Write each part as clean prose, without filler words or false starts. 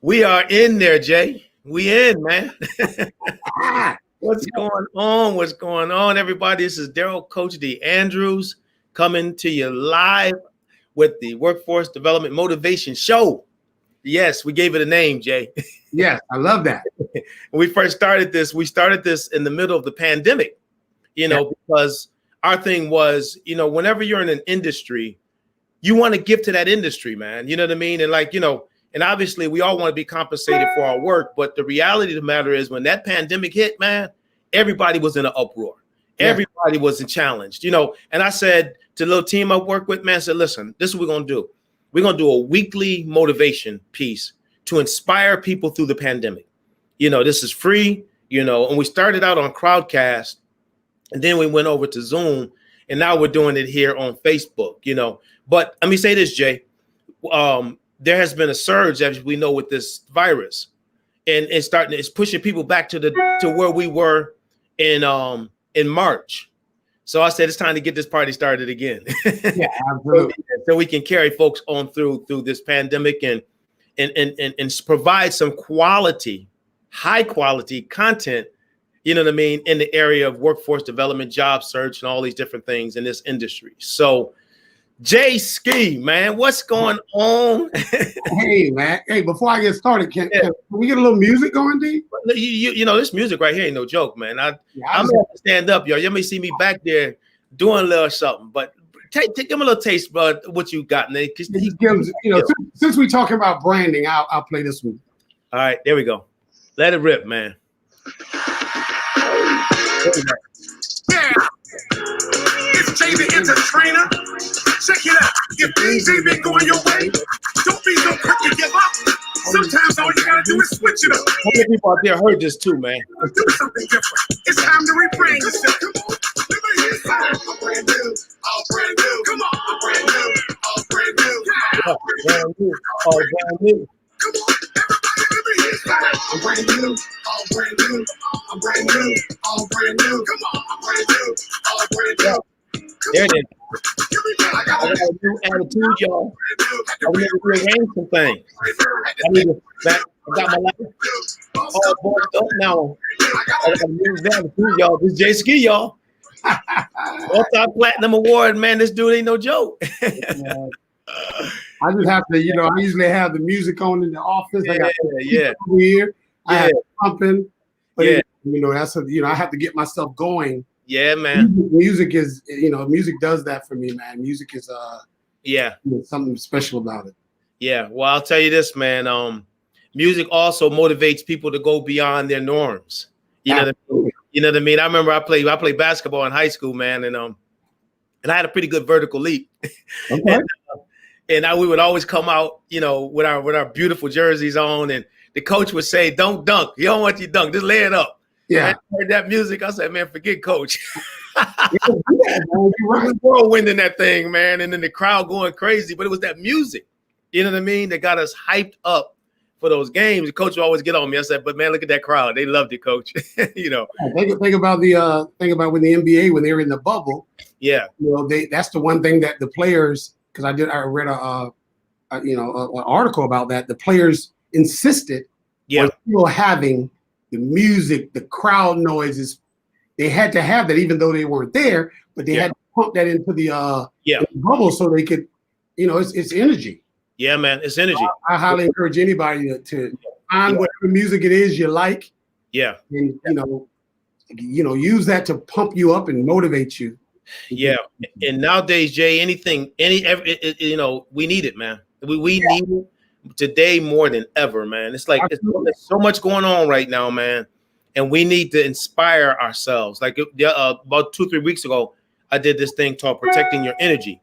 We are in there, Jay. We in, man. What's going on? What's going on, everybody? This is Daryl Coach D. Andrews coming to you live with the Workforce Development Motivation Show. Yes, we gave it a name, Jay. Yes, I love that. When we first started this, we started this in the middle of the pandemic, because our thing was, whenever you're in an industry, you want to give to that industry, man. You know what I mean? And and obviously we all want to be compensated for our work. But the reality of the matter is when that pandemic hit, man, everybody was in an uproar. Yeah. Everybody was challenged, and I said to the little team I work with, man, I said, listen, this is what we're going to do. We're going to do a weekly motivation piece to inspire people through the pandemic. This is free, and we started out on Crowdcast and then we went over to Zoom and now we're doing it here on Facebook, But let me say this, Jay. There has been a surge, as we know, with this virus, and it's pushing people back to where we were in March. So I said it's time to get this party started again. Yeah, absolutely. So we can carry folks on through this pandemic and provide some high quality content, in the area of workforce development, job search, and all these different things in this industry. So Jay Ski, man, what's going on? Hey, man. Hey, before I get started, can we get a little music going, D? This music right here ain't no joke, man. I'm gonna have to stand up, y'all. You may see me back there doing a little something, but give him a little taste, bud, what you got, Nate. Since we're talking about branding, I'll play this one. All right, there we go. Let it rip, man. Yeah. It's Jay the Entertainer. Check it out. If things ain't been going your way, don't be so quick to give up. Sometimes all you gotta do is switch it up. How many people out there heard this too, man? Do something different. It's time to rebrand yourself. Come on. Let me hear something. I'm brand new. All brand new. Come on. I'm brand new. All brand new. Yeah, brand new. All brand new. Come on. Everybody, let me hear something. I'm brand new. All brand new. I'm brand new. All brand new. Come on. I'm brand new. All brand new. There it is. I got a new attitude, y'all. I need to rearrange some things. I got my life all booked up now. I got a new attitude, y'all. This is Jay Ski, y'all. Multi-platinum award, man. This dude ain't no joke. I just have to, I usually have the music on in the office. I got over here. I have pumping. But I have to get myself going. Yeah, man. Music is, music does that for me, man. Music is something special about it. Yeah. Well, I'll tell you this, man. Music also motivates people to go beyond their norms. You know what I mean? I remember I played basketball in high school, man, and I had a pretty good vertical leap. Okay. and we would always come out, with our beautiful jerseys on, and the coach would say, "Don't dunk. You don't want you to dunk. Just lay it up." Yeah, I heard that music. I said, "Man, forget coach." Whirlwind in that thing, man, and then the crowd going crazy. But it was that music, you know what I mean, that got us hyped up for those games. The coach would always get on me. I said, "But man, look at that crowd. They loved it, coach." Think about when the NBA, when they were in the bubble. Yeah, that's the one thing that the players, because I read an article about that. The players insisted on still having the music, the crowd noises. They had to have that even though they weren't there, but they had to pump that into the bubble so they could, it's energy. Yeah, man, it's energy. I highly encourage anybody to find whatever music it is you like. Yeah. And, use that to pump you up and motivate you. Yeah. And nowadays, Jay, we need it, man. We need it today more than ever, man. It's like there's so much going on right now, man, and we need to inspire ourselves. Like about 2-3 weeks ago, I did this thing called protecting your energy,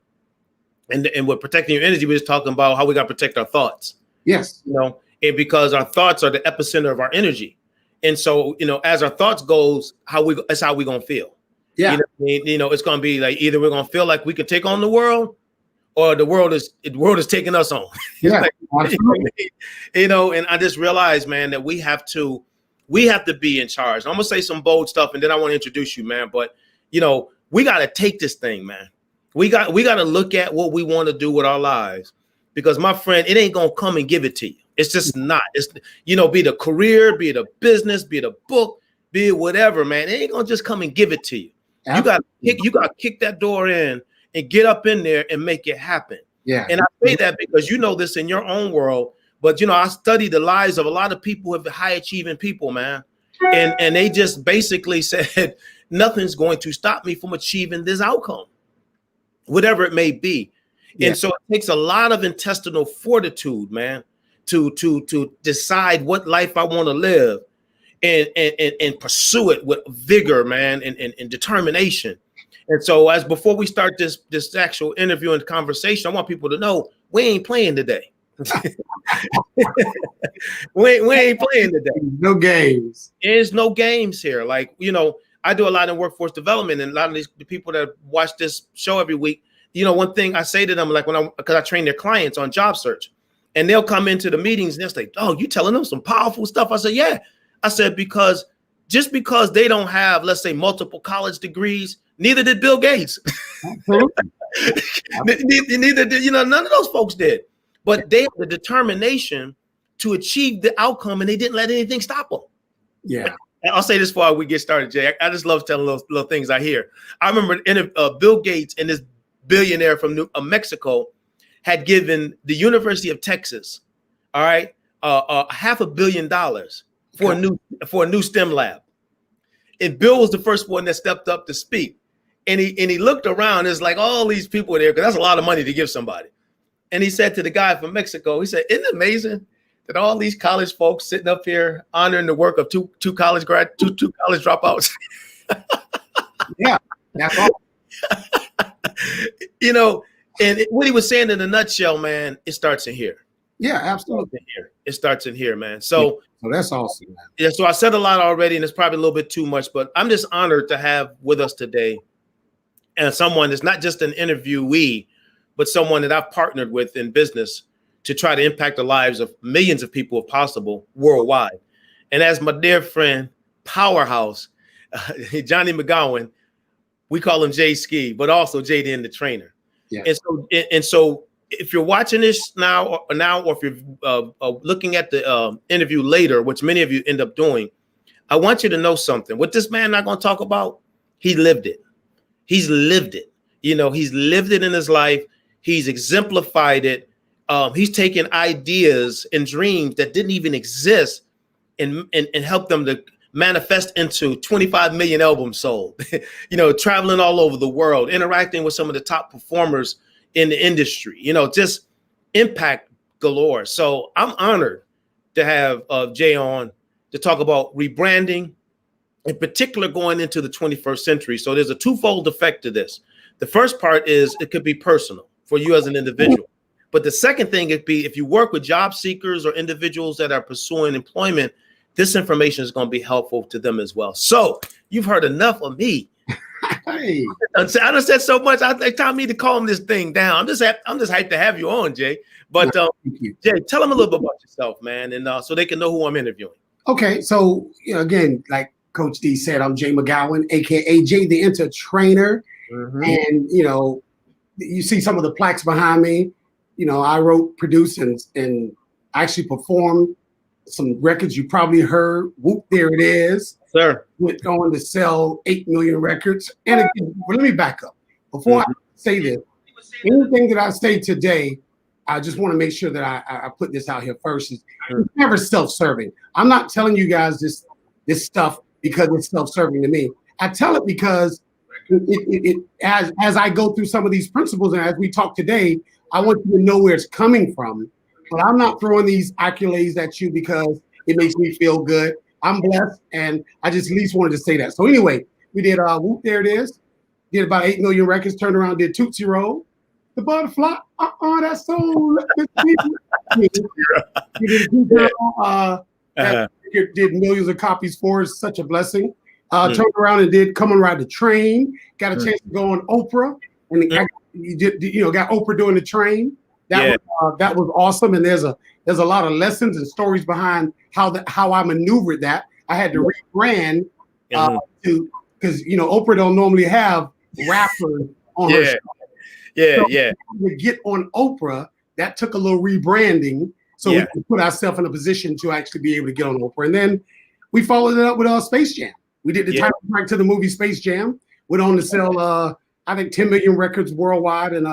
and with protecting your energy, we're just talking about how we got to protect our thoughts. Yes, and because our thoughts are the epicenter of our energy, and so as our thoughts goes, that's how we gonna feel. Yeah, it's gonna be like either we're gonna feel like we can take on the world, or the world is taking us on. Yeah, and I just realized, man, that we have to be in charge. I'm gonna say some bold stuff, and then I want to introduce you, man. But we got to take this thing, man. We got to look at what we want to do with our lives, because my friend, it ain't gonna come and give it to you. It's just not. It's, you know, be it a career, be it a business, be it a book, be it whatever, man. It ain't gonna just come and give it to you. You got to kick that door in and get up in there and make it happen. Yeah. And I say that because you know this in your own world, but you know, I study the lives of a lot of people who have high achieving people, man. And they just basically said, nothing's going to stop me from achieving this outcome, whatever it may be. Yeah. And so it takes a lot of intestinal fortitude, man, to decide what life I want to live and pursue it with vigor, man, and determination. And so as before we start this actual interview and conversation, I want people to know we ain't playing today. we ain't playing today. No games. There's no games here. Like, you know, I do a lot in workforce development, and a lot of the people that watch this show every week, you know, one thing I say to them, like because I train their clients on job search, and they'll come into the meetings and they'll say, "Oh, you telling them some powerful stuff?" I said, "Yeah." I said, because just because they don't have, let's say, multiple college degrees, neither did Bill Gates. Neither did, you know, none of those folks did. But they had the determination to achieve the outcome, and they didn't let anything stop them. Yeah. I'll say this before we get started, Jay. I just love telling little things I hear. I remember Bill Gates and this billionaire from Mexico had given the University of Texas, all right, $500 million for a new STEM lab. And Bill was the first one that stepped up to speak. And he looked around. It's like all these people there, because that's a lot of money to give somebody. And he said to the guy from Mexico, he said, "Isn't it amazing that all these college folks sitting up here honoring the work of two college dropouts?" Yeah, that's all. You know, and what he was saying in a nutshell, man, it starts in here. Yeah, absolutely. It starts in here, man. So that's awesome, man. Yeah, so I said a lot already, and it's probably a little bit too much, but I'm just honored to have with us today and someone that's not just an interviewee, but someone that I've partnered with in business to try to impact the lives of millions of people, if possible, worldwide. And as my dear friend, Powerhouse, Johnny McGowan, we call him Jay Ski, but also JD the trainer. Yeah. And so if you're watching this now, or if you're looking at the interview later, which many of you end up doing, I want you to know something. What this man not going to talk about, he lived it. He's lived it. You know, he's lived it in his life. He's exemplified it. He's taken ideas and dreams that didn't even exist and helped them to manifest into 25 million albums sold, you know, traveling all over the world, interacting with some of the top performers in the industry, you know, just impact galore. So I'm honored to have Jay on to talk about rebranding, in particular going into the 21st century. So there's a twofold effect to this. The first part is it could be personal for you as an individual. But the second thing could be if you work with job seekers or individuals that are pursuing employment, this information is going to be helpful to them as well. So you've heard enough of me. Hey. I done said so much. It's time me to calm this thing down. I'm just hyped to have you on, Jay. But Jay, tell them a little bit about yourself, man, and so they can know who I'm interviewing. Okay, so you know, again, like Coach D said, I'm Jay McGowan, aka Jay the Trainer, and you know, you see some of the plaques behind me. You know, I wrote, produced, and actually performed some records you probably heard. Whoot There It Is. Sir. Went on to sell 8 million records. And again, let me back up. Before I say this, anything that I say today, I just want to make sure that I put this out here first. It's never self-serving. I'm not telling you guys this stuff because it's self-serving to me. I tell it because as I go through some of these principles and as we talk today, I want you to know where it's coming from. But I'm not throwing these accolades at you because it makes me feel good. I'm blessed, and I just at least wanted to say that. So anyway, we did Whoot There It Is. Did about 8 million records, turned around, did Tootsie Roll. The Butterfly, that's so. We did did millions of copies for us, such a blessing. Turned around and did Come and Ride the Train. Got a chance to go on Oprah, and got Oprah doing the train. That was awesome, and there's a lot of lessons and stories behind how I maneuvered that. I had to rebrand because Oprah don't normally have rappers on her show. To get on Oprah, that took a little rebranding, So we can put ourselves in a position to actually be able to get on Oprah. And then we followed it up with Space Jam. We did the title track to the movie Space Jam. Went on to sell, I think, 10 million records worldwide. And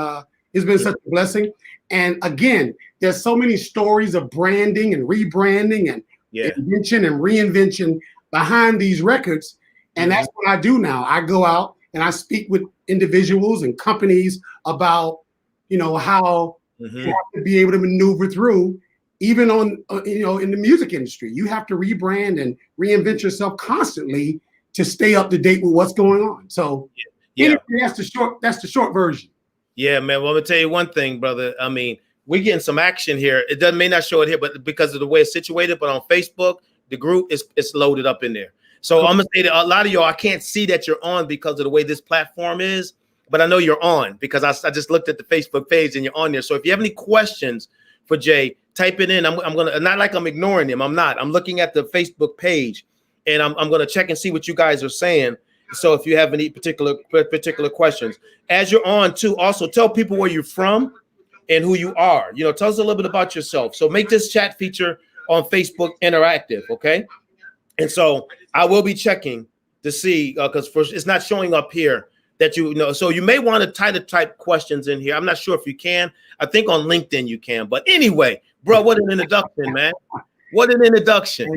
it's been such a blessing. And again, there's so many stories of branding and rebranding and invention and reinvention behind these records. And that's what I do now. I go out and I speak with individuals and companies about, how you have to be able to maneuver through, even on, in the music industry. You have to rebrand and reinvent yourself constantly to stay up to date with what's going on. So anyway, that's the short version. Yeah, man. Well, I'm gonna tell you one thing, brother. I mean, we're getting some action here. It may not show it here, but because of the way it's situated, but on Facebook, the group it's loaded up in there. So I'm gonna say that a lot of y'all, I can't see that you're on because of the way this platform is, but I know you're on because I just looked at the Facebook page and you're on there. So if you have any questions for Jay, type it in. I'm gonna, not like I'm ignoring him. I'm not. I'm looking at the Facebook page and I'm gonna check and see what you guys are saying. So if you have any particular questions, as you're on too, also tell people where you're from and who you are. Tell us a little bit about yourself. So make this chat feature on Facebook interactive, okay? And so I will be checking to see, because first it's not showing up here that so you may want to type questions in here. I'm not sure if you can. I think on LinkedIn you can. But anyway, bro, what an introduction, man. What an introduction.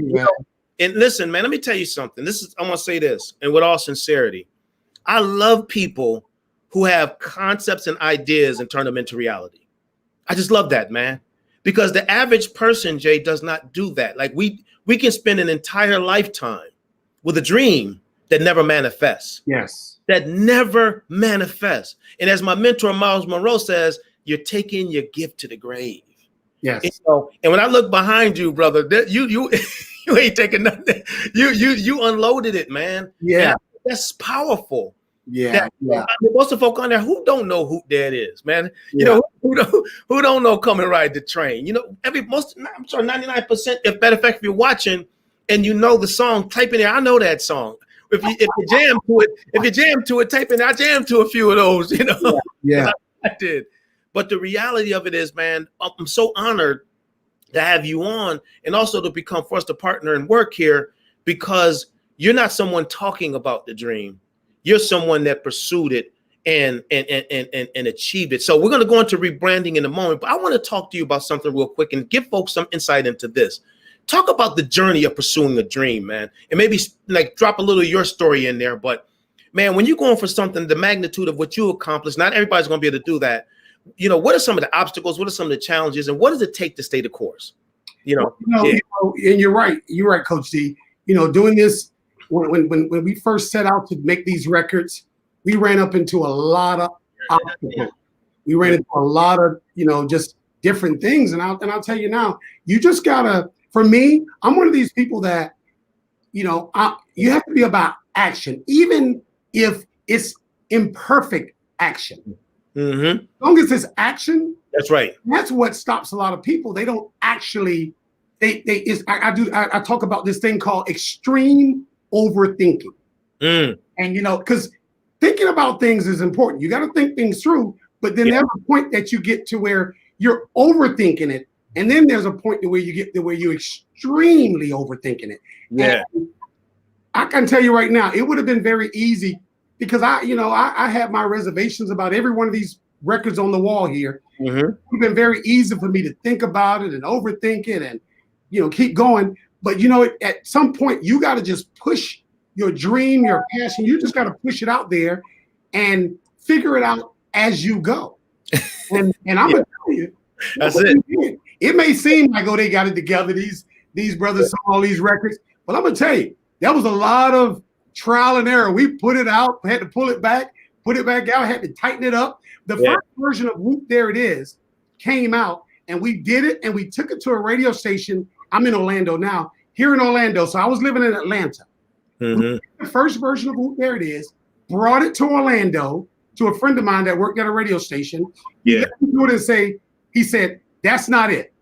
And listen, man, let me tell you something. I'm going to say this, and with all sincerity, I love people who have concepts and ideas and turn them into reality. I just love that, man, because the average person, Jay, does not do that. Like we can spend an entire lifetime with a dream that never manifests. Yes. That never manifests. And as my mentor, Miles Monroe, says, you're taking your gift to the grave. Yes. And when I look behind you, brother, you ain't taking nothing. You unloaded it, man. Yeah. That's powerful. Yeah. I mean, most of the folk on there who don't know Whoot There It Is, man. Who don't know Come and Ride the Train. I'm sure 99%. If matter of fact, if you're watching and you know the song, type in there. I know that song. If you jam to it, type in. I jammed to a few of those. Yeah. I did. But the reality of it is, man, I'm so honored to have you on, and also to become for us to partner and work here, because you're not someone talking about the dream. You're someone that pursued it and achieved it. So we're going to go into rebranding in a moment, but I want to talk to you about something real quick and give folks some insight into this. Talk about the journey of pursuing a dream, man, and maybe like drop a little of your story in there. But man, when you're going for something, the magnitude of what you accomplished, not everybody's going to be able to do that. What are some of the obstacles? What are some of the challenges? And what does it take to stay the course? And you're right. You're right, Coach D. Doing this, when we first set out to make these records, we ran up into a lot of obstacles. We ran into a lot of, just different things. And I'll tell you now, you just gotta, for me, I'm one of these people that, you have to be about action, even if it's imperfect action. Mm-hmm. As long as it's action, that's right. That's what stops a lot of people. They don't actually. I talk about this thing called extreme overthinking, and because thinking about things is important. You got to think things through, but then there's a point that you get to where you're overthinking it, and then there's a point to where you get to where you're extremely overthinking it. Yeah, and I can tell you right now, it would have been very easy. Because I had my reservations about every one of these records on the wall here. Mm-hmm. It would have been very easy for me to think about it and overthink it and, keep going. But, at some point, you got to just push your dream, your passion. You just got to push it out there and figure it out as you go. And I'm going to tell you, that's it. It may seem like, they got it together. These brothers saw all these records. But I'm going to tell you, there was a lot of trial and error. We put it out, had to pull it back, put it back out, had to tighten it up. The first version of Whoot There It Is came out, and we did it, and we took it to a radio station. I'm in Orlando now, here in Orlando. So I was living in Atlanta. Mm-hmm. The first version of Whoot There It Is, brought it to Orlando to a friend of mine that worked at a radio station. Yeah. He said, that's not it.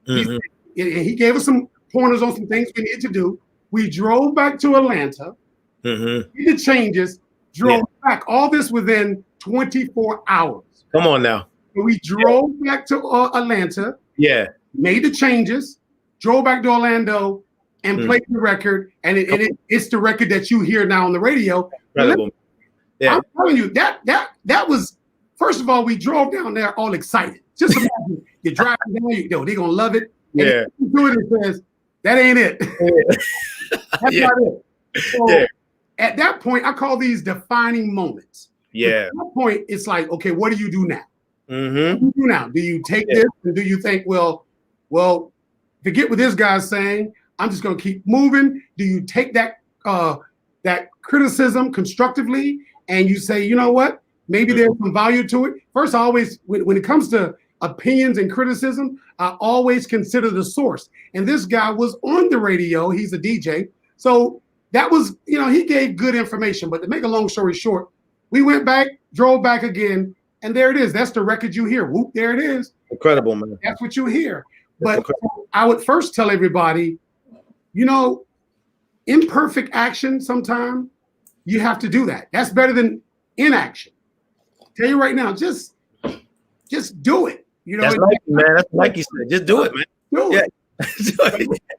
Mm-hmm. He gave us some pointers on some things we needed to do. We drove back to Atlanta. Mm-hmm. Did the changes, drove back. All this within 24 hours. Come on now. So we drove back to Atlanta. Yeah. made the changes, drove back to Orlando, and played the record. And it's the record that you hear now on the radio. Incredible. Yeah. I'm telling you, that was, first of all, we drove down there all excited. Just imagine you're driving down, they're gonna love it. Yeah. And you do it, it says, that ain't it. That's not it. So at that point, I call these defining moments. Yeah. At that point, it's like, okay, what do you do now? Mm-hmm. What do you do now? Do you take this and do you think, well, forget what this guy's saying, I'm just gonna keep moving? Do you take that criticism constructively and you say, you know what, maybe there's some value to it? First, I always, when it comes to opinions and criticism, I always consider the source. And this guy was on the radio, he's a DJ. So that was, he gave good information. But to make a long story short, we went back, drove back again, and there it is. That's the record you hear. Whoop, there it is. Incredible, man. That's what you hear. But I would first tell everybody, imperfect action sometimes, you have to do that. That's better than inaction. Tell you right now, just do it. That's man. That's like you said. Just do it, man. Do it.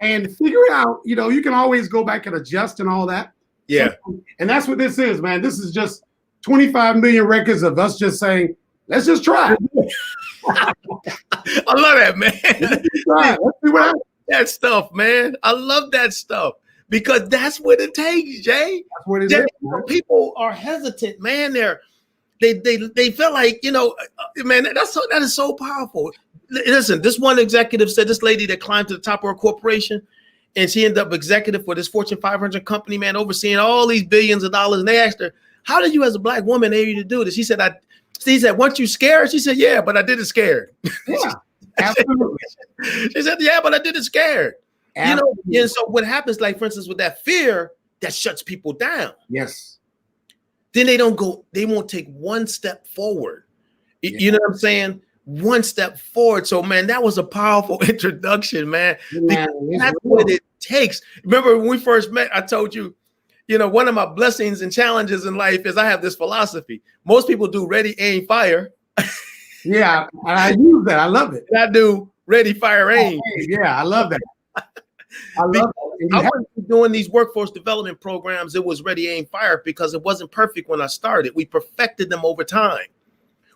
And figure it out. You can always go back and adjust and all that. Yeah. And that's what this is, man. This is just 25 million records of us just saying, let's just try it. I love that, man. Let's try it. Let's see what happens. That stuff, man. I love that stuff because that's what it takes, Jay. That's what it is. People are hesitant, man. They feel like, man, that is so powerful. Listen, this one executive said, this lady that climbed to the top of her corporation and she ended up executive for this Fortune 500 company, man, overseeing all these billions of dollars. And they asked her, how did you as a black woman able to do this? She said, weren't you scared? She said, yeah, but I did it scared. Yeah, absolutely. She said, yeah, but I did it scared. Absolutely. And so what happens, like, for instance, with that fear, that shuts people down. Yes. Then they won't take one step forward. You know what I'm saying? One step forward. So, man, that was a powerful introduction, man. That's what it takes. Remember when we first met, I told you, one of my blessings and challenges in life is I have this philosophy. Most people do ready, aim, fire. Yeah, I use that. I love it. And I do ready, fire, aim. Yeah, I love that. I love that. I wasn't doing these workforce development programs. It was ready, aim, fire because it wasn't perfect when I started. We perfected them over time.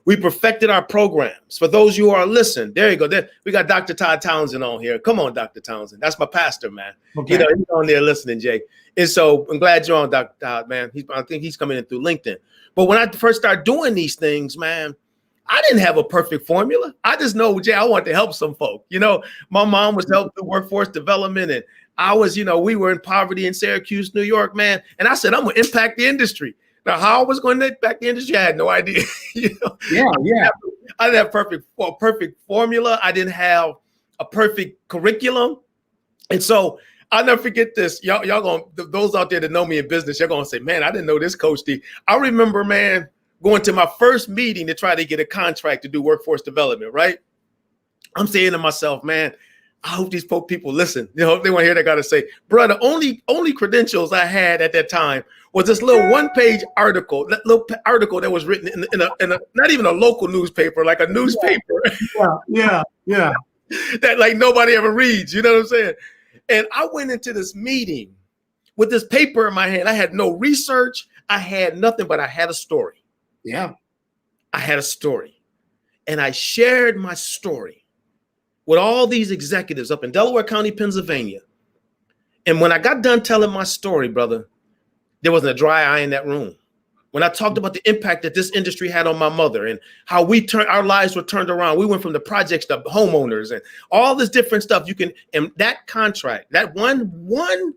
We perfected our programs. For those who are listening, there you go. We got Dr. Todd Townsend on here. Come on, Dr. Townsend. That's my pastor, man. Okay. He's on there listening, Jay. And so I'm glad you're on, Dr. Todd, man. I think he's coming in through LinkedIn. But when I first started doing these things, man, I didn't have a perfect formula. I just know, Jay, I want to help some folk. My mom was helping the workforce development, and I was, we were in poverty in Syracuse, New York, man. And I said, I'm going to impact the industry. Now, how I was going to impact the industry, I had no idea. Yeah. I didn't have perfect formula. I didn't have a perfect curriculum. And so I'll never forget this. Y'all going, those out there that know me in business, you're going to say, man, I didn't know this, Coach D. I remember, man, going to my first meeting to try to get a contract to do workforce development, right? I'm saying to myself, man, I hope these people listen. They want to hear that got to say, bro, the only credentials I had at that time was this little one-page article, that was written in a not even a local newspaper, like a newspaper. Yeah. That like nobody ever reads, you know what I'm saying? And I went into this meeting with this paper in my hand. I had no research. I had nothing, but I had a story. Yeah. I had a story. And I shared my story with all these executives up in Delaware County, Pennsylvania. And when I got done telling my story, brother, there wasn't a dry eye in that room. When I talked about the impact that this industry had on my mother and how our lives were turned around, we went from the projects to homeowners and all this different stuff. And that contract, that one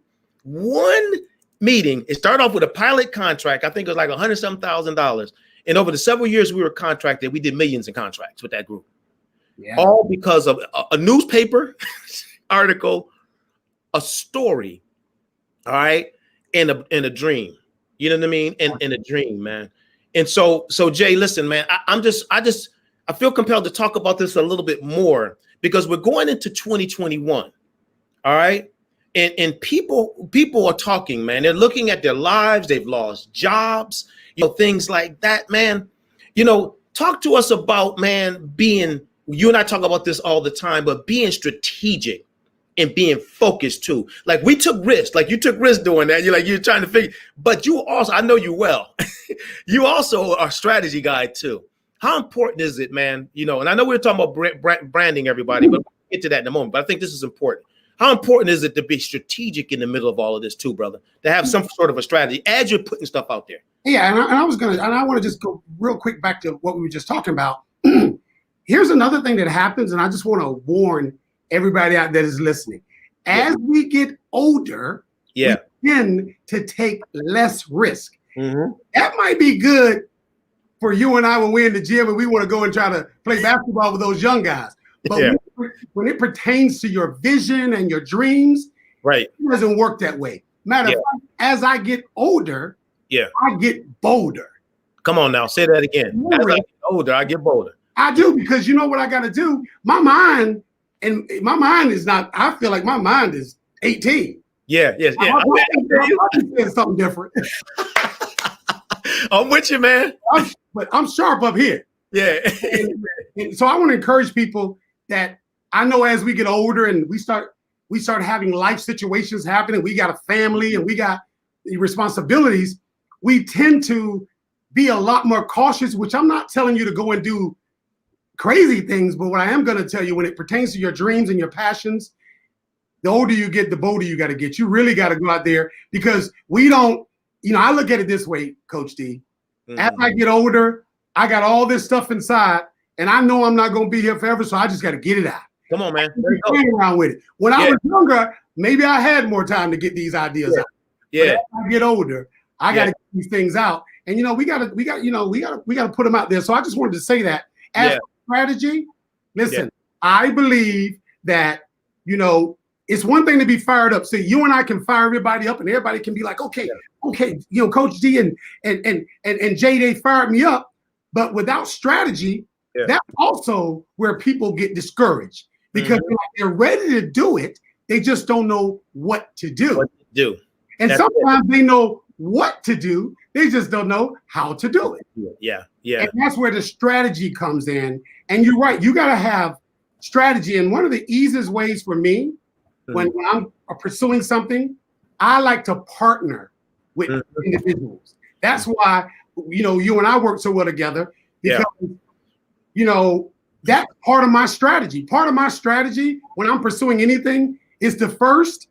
meeting, it started off with a pilot contract. I think it was like $100,000. And over the several years we were contracted, we did millions in contracts with that group. Yeah. All because of a newspaper article, a story, all right, and a dream. You know what I mean? And a dream, man. And so Jay, listen, man, I feel compelled to talk about this a little bit more because we're going into 2021. All right. And people are talking, man. They're looking at their lives. They've lost jobs, things like that, man. Talk to us about, man, being you and I talk about this all the time, but being strategic and being focused too. Like we took risks, like you took risks doing that. You're trying to figure, but you also, I know you well. You also are a strategy guy too. How important is it, man? You know, and I know we're talking about branding, everybody, but we'll get to that in a moment. But I think this is important. How important is it to be strategic in the middle of all of this too, brother? To have some sort of a strategy as you're putting stuff out there. Yeah, and I want to just go real quick back to what we were just talking about. Here's another thing that happens, and I just want to warn everybody out there that is listening. As we get older, we tend to take less risk. That might be good for you and I when we're in the gym and we want to go and try to play basketball with those young guys. But when it pertains to your vision and your dreams, it doesn't work that way. Matter of fact, as I get older, I get bolder. Come on now, say that again. As I get older, I get bolder. I do, because you know what I got to do? My mind is not, I feel like my mind is 18. Yeah. I'm something different. I'm with you, man. But I'm sharp up here. Yeah. and so I want to encourage people that I know as we get older and we start having life situations happening, we got a family and we got responsibilities, we tend to be a lot more cautious, which I'm not telling you to go and do crazy things, but what I am going to tell you, when it pertains to your dreams and your passions, the older you get, the bolder you got to get. You really got to go out there, because we don't, I look at it this way, Coach D. As I get older, I got all this stuff inside, and I know I'm not going to be here forever, so I just got to get it out. Come on, man. Playing around with it. When I was younger, maybe I had more time to get these ideas out. But as I get older, I got to get these things out, and we got to put them out there. So I just wanted to say that as strategy. Listen, I believe that it's one thing to be fired up. See, you and I can fire everybody up, and everybody can be like, okay, Coach D and Jay, they fired me up. But without strategy, that's also where people get discouraged, because they're ready to do it. They just don't know what to do. And that's sometimes they know what to do. They just don't know how to do it. Yeah. And that's where the strategy comes in. And you're right. You got to have strategy. And one of the easiest ways for me, when I'm pursuing something, I like to partner with individuals. That's why, you and I work so well together, because, that's part of my strategy. Part of my strategy when I'm pursuing anything is to first,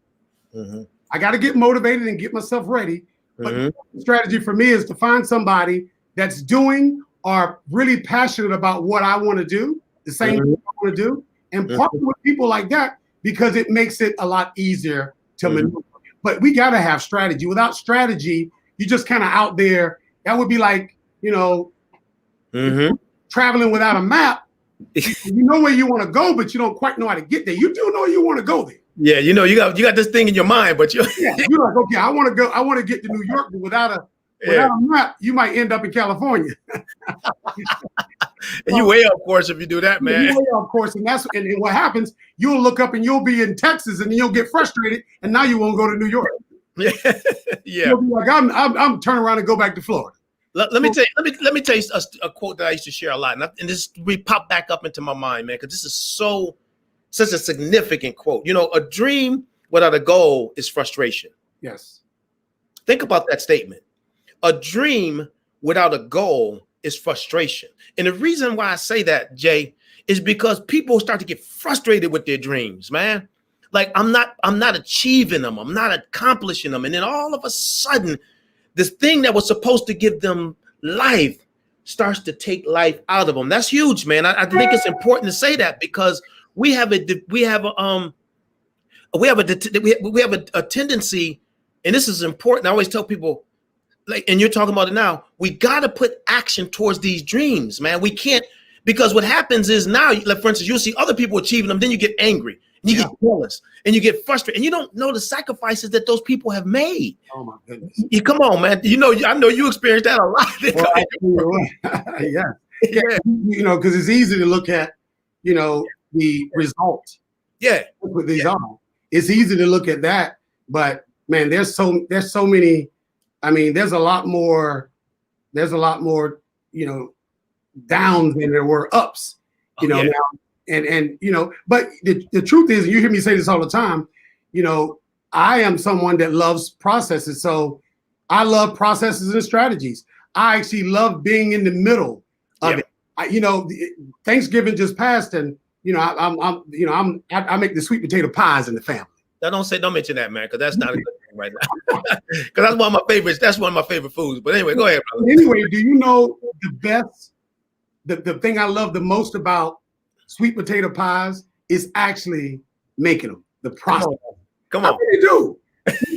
I got to get motivated and get myself ready. But the strategy for me is to find somebody that's doing or really passionate about what I want to do, the same thing I want to do, and partner with people like that, because it makes it a lot easier to maneuver. But we got to have strategy. Without strategy, you just kind of out there. That would be like, traveling without a map. You know where you want to go, but you don't quite know how to get there. You do know you want to go there. Yeah, you got this thing in your mind, but you're like, okay, I want to go. I want to get to New York, but without a map, you might end up in California. And you way off course if you do that, man. You way off course, and and what happens? You'll look up and you'll be in Texas, and then you'll get frustrated, and now you won't go to New York. You'll be like, I'm turning around and go back to Florida. Let me tell you a quote that I used to share a lot, and this popped back up into my mind, man, because this is such a significant quote. A dream without a goal is frustration. Yes. Think about that statement. A dream without a goal is frustration. And the reason why I say that, Jay, is because people start to get frustrated with their dreams, man. Like I'm not achieving them. I'm not accomplishing them. And then all of a sudden, this thing that was supposed to give them life starts to take life out of them. That's huge, man. I think it's important to say that, because we have a tendency, and this is important. I always tell people, and you're talking about it now, we got to put action towards these dreams, man. We can't, because what happens is now, like for instance, you'll see other people achieving them, then you get angry, and you get jealous, and you get frustrated, and you don't know the sacrifices that those people have made. Oh my goodness! You come on, man. I know you experienced that a lot. Yeah. Because it's easy to look at, the result. Yeah. With these on, it's easy to look at that, but man, there's so many. I mean, there's a lot more, downs than there were ups. Now And but the truth is, you hear me say this all the time, I am someone that loves processes. So I love processes and strategies. I actually love being in the middle of it. Thanksgiving just passed, and I make the sweet potato pies in the family. Don't mention that, man, because that's not a good thing right now. Because that's one of my favorites. That's one of my favorite foods. But anyway, go ahead, brother. Anyway, do you know the best? The thing I love the most about sweet potato pies is actually making them. The process. Come on. I really do.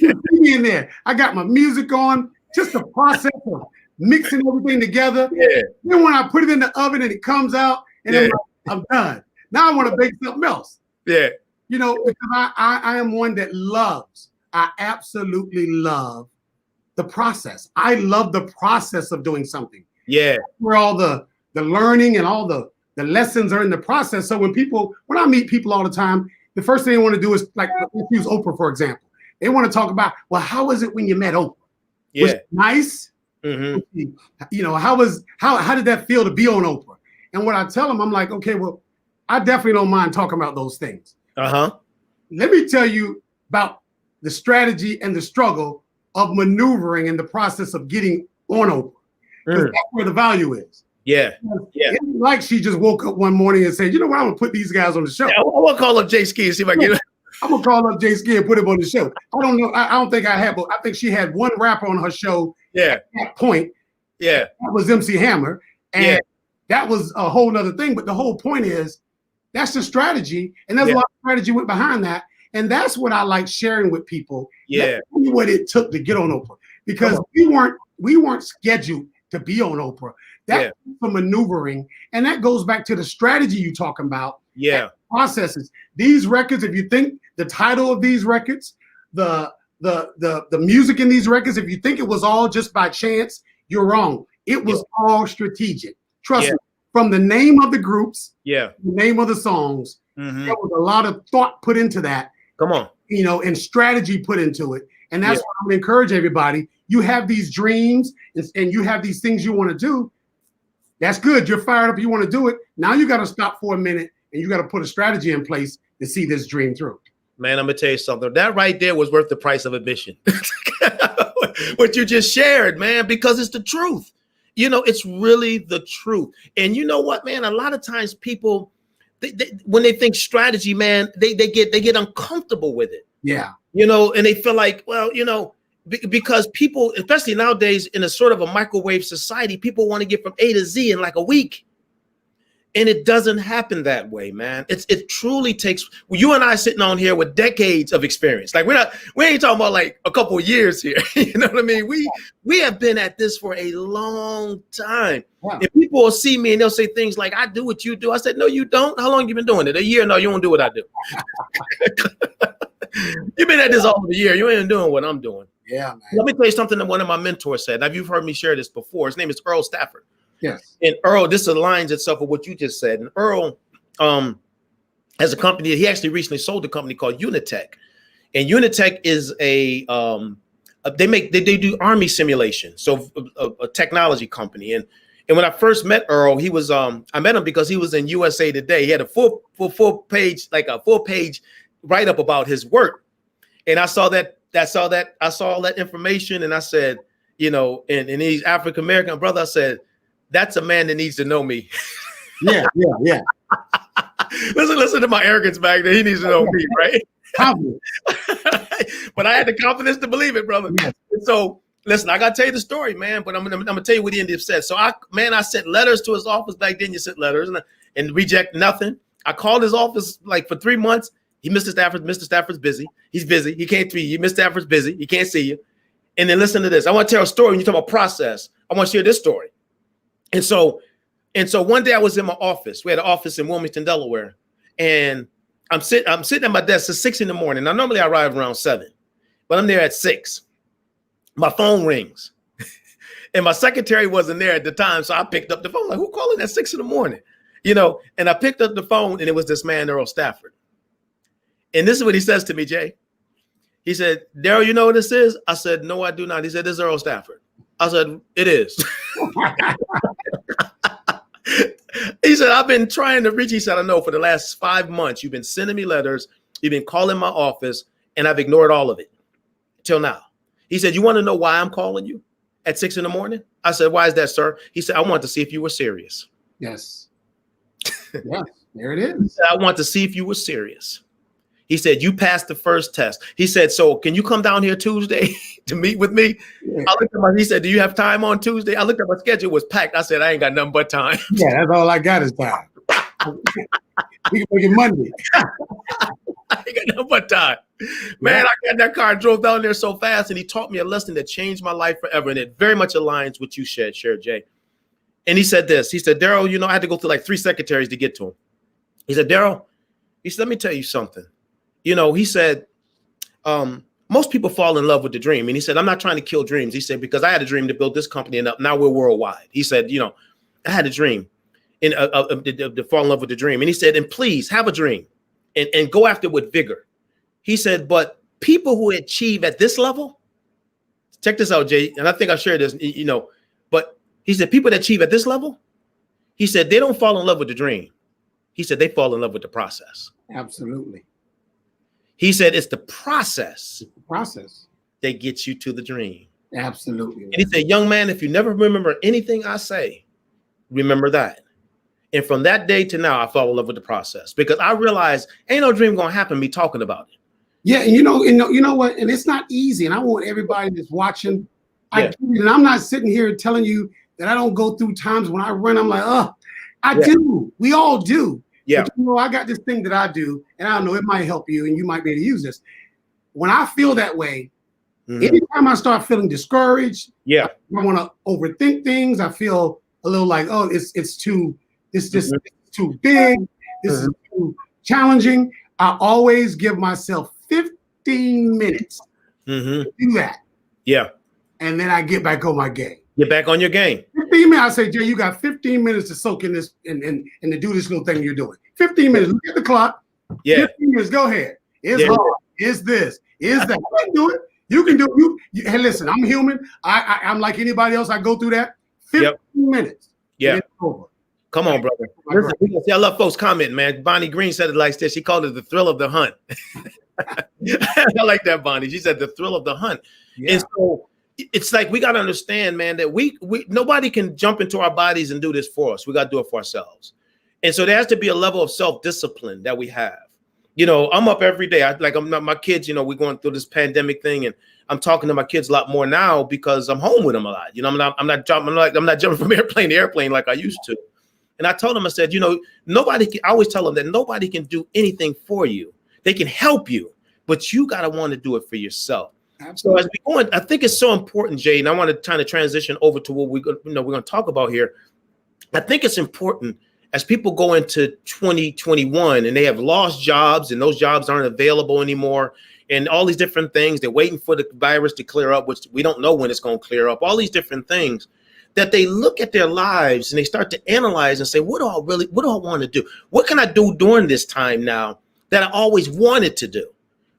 You see me in there. I got my music on. Just the process of mixing everything together. Yeah. Then when I put it in the oven and it comes out, and then I'm done. Now I want to bake something else. Yeah. Because I am one that loves. I absolutely love the process. I love the process of doing something. Yeah. Where all the learning and all the lessons are in the process. So when I meet people all the time, the first thing they want to do is, like, let's use Oprah, for example. They want to talk about, well, how was it when you met Oprah? Yeah. Was it nice? Mm-hmm. How did that feel to be on Oprah? And what I tell them, I'm like, okay, well, I definitely don't mind talking about those things. Uh-huh. Let me tell you about the strategy and the struggle of maneuvering in the process of getting on Oprah. Because that's where the value is. Yeah. Yeah. It's like she just woke up one morning and said, you know what, I'm going to put these guys on the show. Yeah, I want to call up Jay Ski and see if I can get it. I'm going to call up Jay Ski and put him on the show. I don't know. I don't think I have, but I think she had one rapper on her show at that point. Yeah. That was MC Hammer. And that was a whole nother thing. But the whole point is, that's the strategy. And there's a lot of strategy went behind that. And that's what I like sharing with people. Yeah. What it took to get on Oprah. Because we weren't scheduled to be on Oprah. That's for maneuvering. And that goes back to the strategy you're talking about. Yeah. Processes. These records, if you think the title of these records, the music in these records, if you think it was all just by chance, you're wrong. It was all strategic. Trust me. From the name of the groups, the name of the songs, there was a lot of thought put into that. Come on. And strategy put into it. And that's what I'm going to encourage everybody. You have these dreams and you have these things you want to do. That's good. You're fired up. You want to do it. Now you got to stop for a minute and you got to put a strategy in place to see this dream through. Man, I'm going to tell you something. That right there was worth the price of admission. What you just shared, man, because it's the truth. It's really the truth. And you know what, man? A lot of times people, when they think strategy, man, they get uncomfortable with it. Yeah. And they feel like, well, because people, especially nowadays in a sort of a microwave society, people want to get from A to Z in like a week. And it doesn't happen that way, man. It truly takes, you and I sitting on here with decades of experience. Like we ain't talking about like a couple of years here. You know what I mean? We have been at this for a long time. Wow. And people will see me and they'll say things like, I do what you do. I said, no, you don't. How long you been doing it? A year? No, you won't do what I do. You've been at this all of a year. You ain't doing what I'm doing. Yeah, man. Let me tell you something that one of my mentors said. Now, you've heard me share this before. His name is Earl Stafford. Yes. And Earl, this aligns itself with what you just said. And Earl has a company. He actually recently sold a company called Unitech. And Unitech is they do army simulation. So a technology company. And when I first met Earl, he was I met him because he was in USA Today. He had a full page write up about his work. And I saw all that information, and I said, and he's African American brother. I said, that's a man that needs to know me. Yeah. Listen to my arrogance back there. He needs to know me, right? But I had the confidence to believe it, brother. Yes. So listen, I gotta tell you the story, man. But I'm gonna tell you what he ended up said. So I sent letters to his office back then. You sent letters and reject nothing. I called his office like for 3 months. Mr. Stafford's busy. He's busy. He can't see you. Mr. Stafford's busy. He can't see you. And then listen to this. I want to tell a story. When you talk about process, I want to share this story. And so one day I was in my office. We had an office in Wilmington, Delaware, and I'm sitting at my desk at 6 a.m. Now normally I arrive around 7, but I'm there at 6. My phone rings, and my secretary wasn't there at the time, so I picked up the phone. Like, who calling at 6 a.m? And I picked up the phone, and it was this man, Earl Stafford. And this is what he says to me, Jay. He said, Daryl, you know what this is? I said, no, I do not. He said, this is Earl Stafford. I said, it is. He said, I've been trying to reach. He said, I know for the last 5 months, you've been sending me letters. You've been calling my office, and I've ignored all of it till now. He said, you want to know why I'm calling you at 6 a.m? I said, why is that, sir? He said, I want to see if you were serious. Yes. Yes, there it is. Said, I want to see if you were serious. He said, you passed the first test. He said, so can you come down here Tuesday to meet with me? Yeah. I looked at he said, do you have time on Tuesday? I looked at my schedule, it was packed. I said, I ain't got nothing but time. Yeah, that's all I got is time. We can make it Monday. I ain't got nothing but time. Man, I got in that car, drove down there so fast, and he taught me a lesson that changed my life forever. And it very much aligns with you shared, Jay. And he said this. He said, Daryl, I had to go through like 3 secretaries to get to him. He said, Daryl, he said, let me tell you something. He said, most people fall in love with the dream. And he said, I'm not trying to kill dreams. He said, because I had a dream to build this company and now we're worldwide. He said, I had a dream and to fall in love with the dream. And he said, and please have a dream and go after it with vigor. He said, but people who achieve at this level, check this out, Jay. And I think I shared this, but he said, people that achieve at this level, he said, they don't fall in love with the dream. He said, they fall in love with the process. Absolutely. He said, it's the process. It's the process that gets you to the dream. Absolutely. And he said, young man, if you never remember anything I say, remember that. And from that day to now, I fell in love with the process because I realized ain't no dream going to happen me talking about it. Yeah. And you know what? And it's not easy. And I want everybody that's watching, and I'm not sitting here telling you that I don't go through times when I run. I'm like, I do. We all do. Yeah. But, I got this thing that I do, and I don't know, it might help you, and you might be able to use this. When I feel that way, anytime I start feeling discouraged, I want to overthink things. I feel a little like, it's too big. This is too challenging. I always give myself 15 minutes to do that. Yeah. And then I get back on my game. Get back on your game. 15 minutes. I say, Jay, you got 15 minutes to soak in this and to do this little thing you're doing. 15 minutes. Look at the clock. Yeah. 15 minutes. Go ahead. It's hard. It's this. It's that. You can do it. You can do it. Hey, listen, I'm human. I'm like anybody else. I go through that. 15 minutes. Yeah. It's over. Come on, brother. Listen, see, I love folks commenting, man. Bonnie Green said it like this. She called it the thrill of the hunt. I like that, Bonnie. She said the thrill of the hunt. Yeah. And so it's like we got to understand, man, that we nobody can jump into our bodies and do this for us. We got to do it for ourselves. And so there has to be a level of self-discipline that we have. I'm up every day. I'm not my kids, we're going through this pandemic thing, and I'm talking to my kids a lot more now because I'm home with them a lot. I'm not jumping from airplane to airplane like I used to. And I told them, I said, I always tell them that nobody can do anything for you. They can help you, but you got to want to do it for yourself. Absolutely. So as we go in, I think it's so important, Jay, and I want to kind of transition over to what we're going to talk about here. I think it's important as people go into 2021 and they have lost jobs and those jobs aren't available anymore and all these different things, they're waiting for the virus to clear up, which we don't know when it's going to clear up, all these different things, that they look at their lives and they start to analyze and say, what do I want to do? What can I do during this time now that I always wanted to do?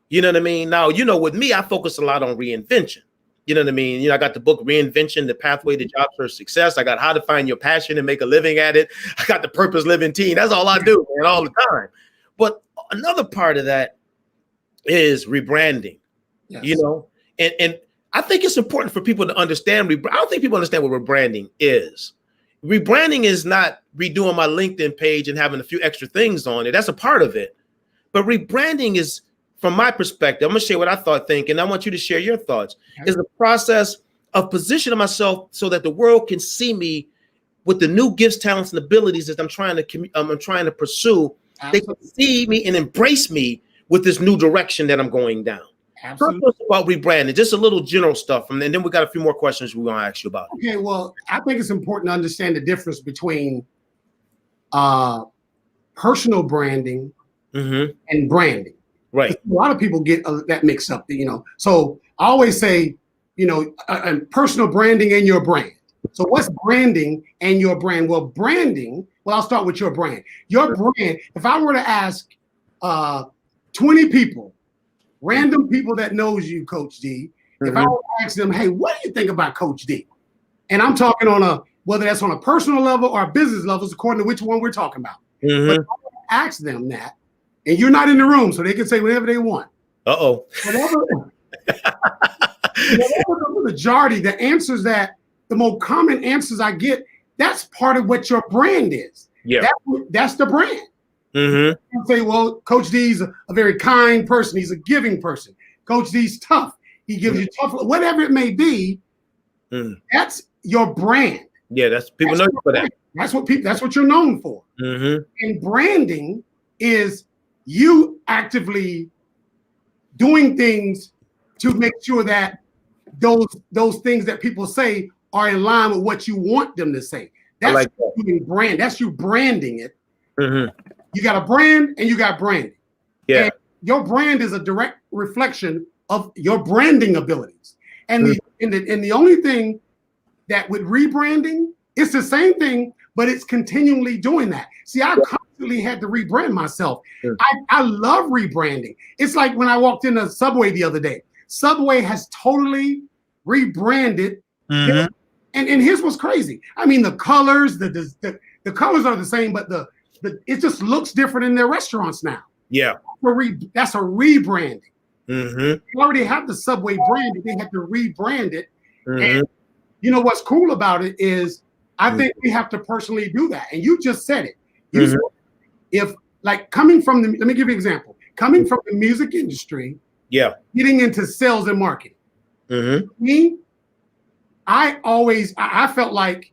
You know what I mean? Now, with me, I focus a lot on reinvention. You know what I mean? I got the book Reinvention, The Pathway to Job Search Success. I got How to Find Your Passion and Make a Living at It. I got the Purpose Living Team. That's all I do, man, all the time. But another part of that is rebranding, and I think it's important for people to understand. I don't think people understand what rebranding is. Rebranding is not redoing my LinkedIn page and having a few extra things on it. That's a part of it. But rebranding is, from my perspective, I'm going to share what I think, and I want you to share your thoughts, is the process of positioning myself so that the world can see me with the new gifts, talents, and abilities that I'm trying to pursue. Absolutely. They can see me and embrace me with this new direction that I'm going down. Absolutely. Talk to us about rebranding, just a little general stuff, and then we got a few more questions we're going to ask you about. Okay, well, I think it's important to understand the difference between personal branding and branding. Right. A lot of people get that mixed up, So I always say, personal branding and your brand. So what's branding and your brand? Well, branding, I'll start with your brand. Your brand, if I were to ask 20 people, random people that knows you, Coach D, if I were to ask them, hey, what do you think about Coach D? And I'm talking on whether that's on a personal level or a business level, according to which one we're talking about. But ask them that, and you're not in the room, so they can say whatever they want. Whatever the majority, the answers that the most common answers I get, that's part of what your brand is. Yeah, that's the brand. You say, well, Coach D's a very kind person. He's a giving person. Coach D's tough. He gives you tough, whatever it may be. That's your brand. Yeah, that's people know you for that. That's what you're known for. And branding is you actively doing things to make sure that those things that people say are in line with what you want them to say. That's like brand. That's you branding it. You got a brand and you got branding. Yeah. And your brand is a direct reflection of your branding abilities. And the only thing that with rebranding, it's the same thing, but it's continually doing that. See, I constantly had to rebrand myself. I love rebranding. It's like when I walked in the Subway the other day. Subway has totally rebranded. And here's what's crazy. I mean, the colors, the colors are the same, but it just looks different in their restaurants now. Yeah. That's a rebranding. They already have the Subway brand. They have to rebrand it. And you know what's cool about it is I think we have to personally do that. And you just said it. You said, if like coming from let me give you an example. Coming from the music industry, getting into sales and marketing. Me, I felt like,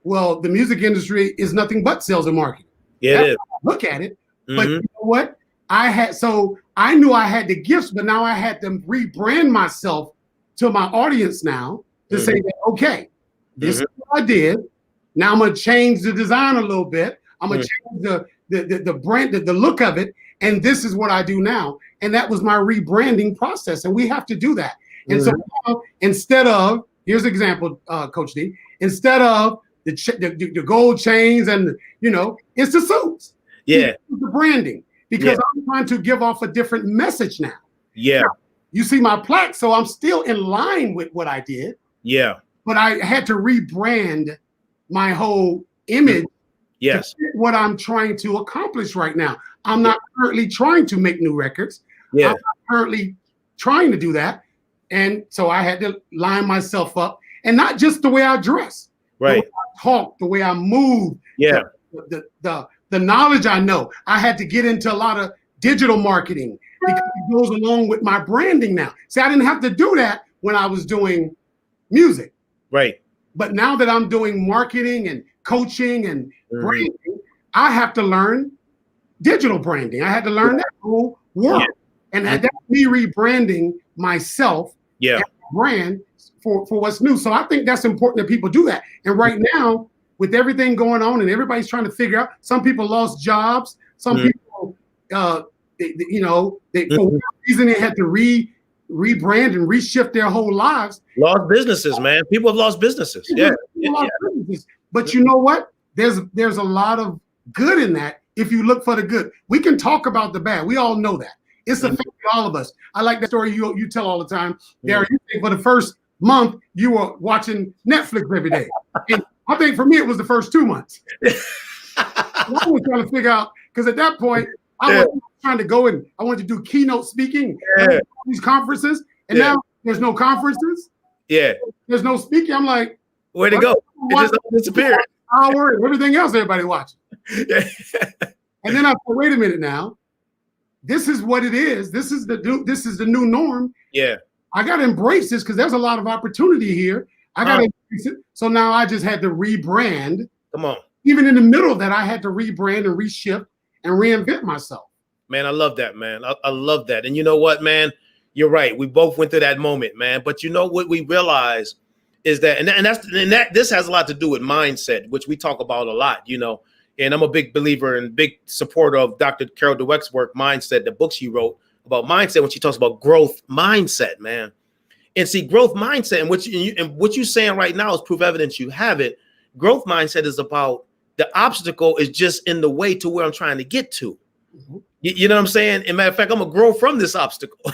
well, the music industry is nothing but sales and marketing. Yeah, it is. Look at it. But you know what? I knew I had the gifts, but now I had to rebrand myself to my audience now to say that, okay, this is what I did. Now I'm gonna change the design a little bit. I'm gonna change the brand, the look of it, and this is what I do now. And that was my rebranding process, and we have to do that. And so now, instead of, here's an example, Coach D, instead of the gold chains and it's the suits. Yeah, it's the branding, because I'm trying to give off a different message now. Yeah. Now, you see my plaque, so I'm still in line with what I did. Yeah. But I had to rebrand my whole image. Yes. To fit what I'm trying to accomplish right now. I'm not currently trying to make new records. Yeah. I'm not currently trying to do that. And so I had to line myself up, and not just the way I dress, right? The way I talk, the way I move. Yeah. The knowledge I know. I had to get into a lot of digital marketing because it goes along with my branding now. See, I didn't have to do that when I was doing music. Right. But now that I'm doing marketing and coaching and branding, I have to learn digital branding. I had to learn that whole world. Yeah. And that's me rebranding myself and brand for what's new. So I think that's important that people do that. And right now, with everything going on and everybody's trying to figure out, some people lost jobs. Some people, for whatever reason, they had to rebrand and reshift their whole lives. Lost businesses, man. People have lost businesses. Businesses. But you know what? There's a lot of good in that if you look for the good. We can talk about the bad. We all know that. It's affecting all of us. I like that story you tell all the time. Darren, you think for the first month, you were watching Netflix every day. And I think for me, it was the first 2 months. I was trying to figure out, because at that point, I was trying to go and I wanted to do keynote speaking at these conferences. And now there's no conferences. Yeah. There's no speaking. I'm like, where'd it go? It just disappeared. Hour and everything else everybody watching. And then I thought, wait a minute now. This is what it is. This is the new norm. Yeah. I got to embrace this because there's a lot of opportunity here. I got to embrace it. So now I just had to rebrand. Come on. Even in the middle of that, I had to rebrand and reshift and reinvent myself. Man, I love that, man. I love that. And you know what, man? You're right. We both went through that moment, man. But you know what we realize is that, and this has a lot to do with mindset, which we talk about a lot, And I'm a big believer and big supporter of Dr. Carol Dweck's work, Mindset, the book she wrote about mindset, when she talks about growth mindset, man. And see, growth mindset, and what you're saying right now is proof evidence you have it. Growth mindset is about the obstacle is just in the way to where I'm trying to get to. You know what I'm saying? And matter of fact, I'm gonna grow from this obstacle, but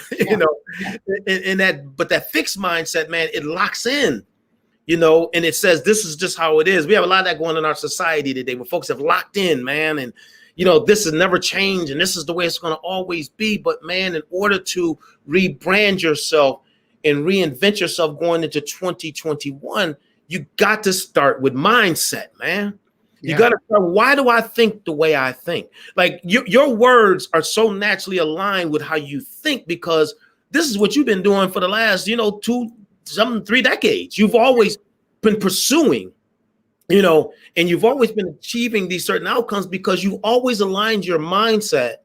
that fixed mindset, man, it locks in. you know, and it says this is just how it is. We have a lot of that going on in our society today where folks have locked in, man, and you know, this has never changed and this is the way it's going to always be. But man, in order to rebrand yourself and reinvent yourself going into 2021, you got to start with mindset, man. You got to start. Why do I think the way I think? Like your words are so naturally aligned with how you think, because this is what you've been doing for the last, you know, 3 decades. You've always been pursuing, you know, and you've always been achieving these certain outcomes because you always aligned your mindset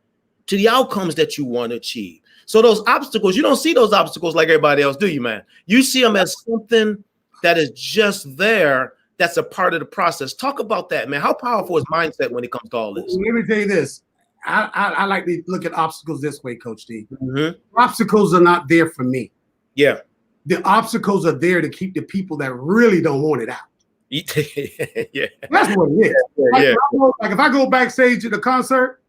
to the outcomes that you want to achieve. So those obstacles, you don't see those obstacles like everybody else, do you, man? You see them as something that is just there. That's a part of the process. Talk about that, man. How powerful is mindset when it comes to all this? Let me tell you this. I like to look at obstacles this way, Coach D. Obstacles are not there for me. Yeah. The obstacles are there to keep the people that really don't want it out. Yeah. That's what it is. Like if I go backstage at the concert,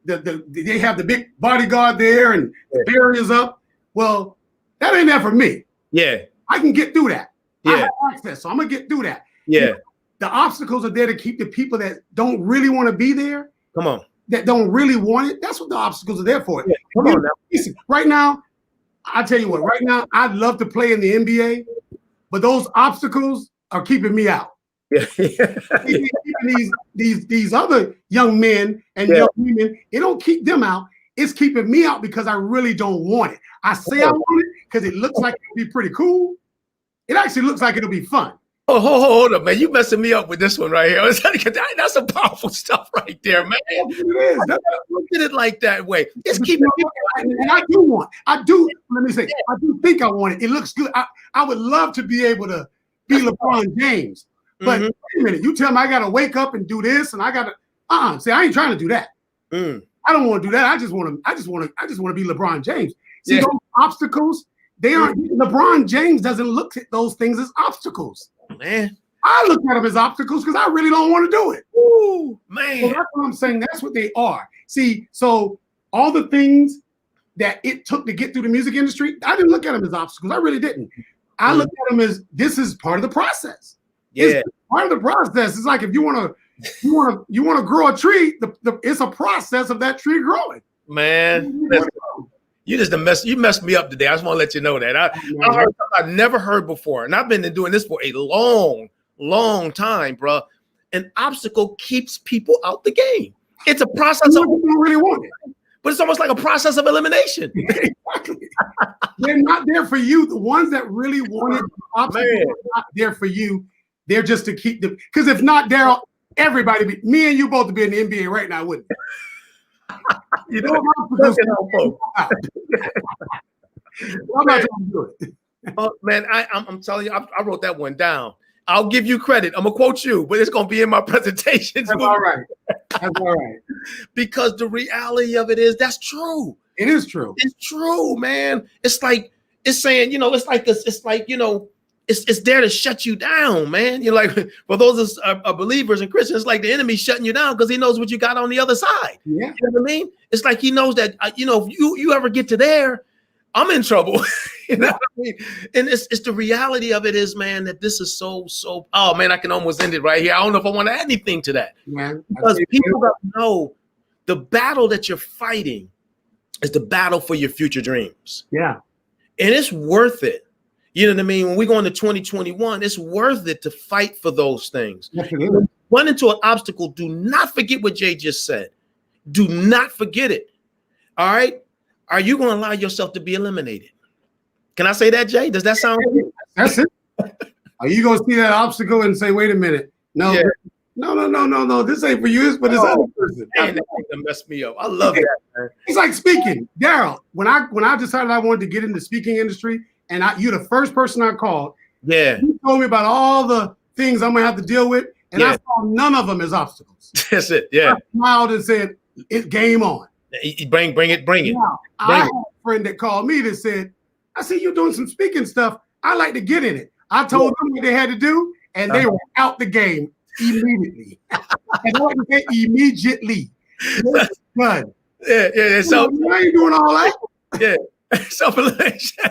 they have the big bodyguard there and the barriers up. Well, that ain't there for me. Yeah. I can get through that. Yeah. I have access, so I'm gonna get through that. Yeah. You know, the obstacles are there to keep the people that don't really want to be there. Come on. That don't really want it. That's what the obstacles are there for. Yeah. Come on now. Listen, right now, I tell you what. Right now, I'd love to play in the NBA, but those obstacles are keeping me out. Yeah. Keeping these other young men and young women, it don't keep them out. It's keeping me out because I really don't want it. I say I want it because it looks like it'll be pretty cool. It actually looks like it'll be fun. Oh, hold up, man. You messing me up with this one right here. That's some powerful stuff right there, man. It is. Look at it like that way. It's keeping me. And I do think I want it. It looks good. I would love to be able to be LeBron James. But wait a minute, you tell me I gotta wake up and do this, and I gotta see, I ain't trying to do that. I don't want to do that. I just want to be LeBron James. See, those obstacles, they aren't. LeBron James doesn't look at those things as obstacles. Man, I look at them as obstacles because I really don't want to do it. Ooh, man. So that's what I'm saying. That's what they are. See, so all the things that it took to get through the music industry, I didn't look at them as obstacles. I really didn't. I looked at them as this is part of the process. Yeah, it's part of the process. It's like if you want to grow a tree, it's a process of that tree growing. Man, you messed me up today. I just want to let you know that I heard something I've never heard before, and I've been doing this for a long time, bro. An obstacle keeps people out the game. It's a process of don't really want it, but it's almost like a process of elimination. Exactly. They're not there for you. The ones that really wanted obstacles are not there for you. They're just to keep them. Because if not, Daryl, everybody, me and you both would be in the NBA right now, wouldn't we? You know what I'm not trying to do it. Oh man, I'm telling you, I wrote that one down. I'll give you credit. I'm gonna quote you, but it's gonna be in my presentations. That's all right. That's all right. Because the reality of it is that's true. It is true. It's true, man. It's like it's saying, you know, it's like this. It's like, you know, it's there to shut you down, man. You're like, for those are believers and Christians, it's like the enemy shutting you down because he knows what you got on the other side. Yeah. You know what I mean? It's like he knows that, you know, if you ever get to there, I'm in trouble. You know what I mean? And it's the reality of it is, man, that this is so, oh man, I can almost end it right here. I don't know if I want to add anything to that. Man, because people got to know the battle that you're fighting is the battle for your future dreams. Yeah. And it's worth it. You know what I mean? When we go into 2021, it's worth it to fight for those things. Yes, it is. Run into an obstacle. Do not forget what Jay just said. Do not forget it. All right? Are you going to allow yourself to be eliminated? Can I say that, Jay? Does that sound good? That's it. Are you going to see that obstacle and say, wait a minute? No, no. This ain't for you. It's for this other person. Man, that thing messed me up. I love that, man. It's like speaking. Daryl, when I decided I wanted to get in the speaking industry, and you're the first person I called. Yeah. You told me about all the things I'm going to have to deal with, and I saw none of them as obstacles. That's it. Yeah. I smiled and said, it's game on. Bring it. Now, I had a friend that called me that said, I see you doing some speaking stuff. I like to get in it. I told them what they had to do, and they were out the game immediately. And I like to say immediately. Good. Yeah. So I ain't doing all that. Yeah. Self-elimination.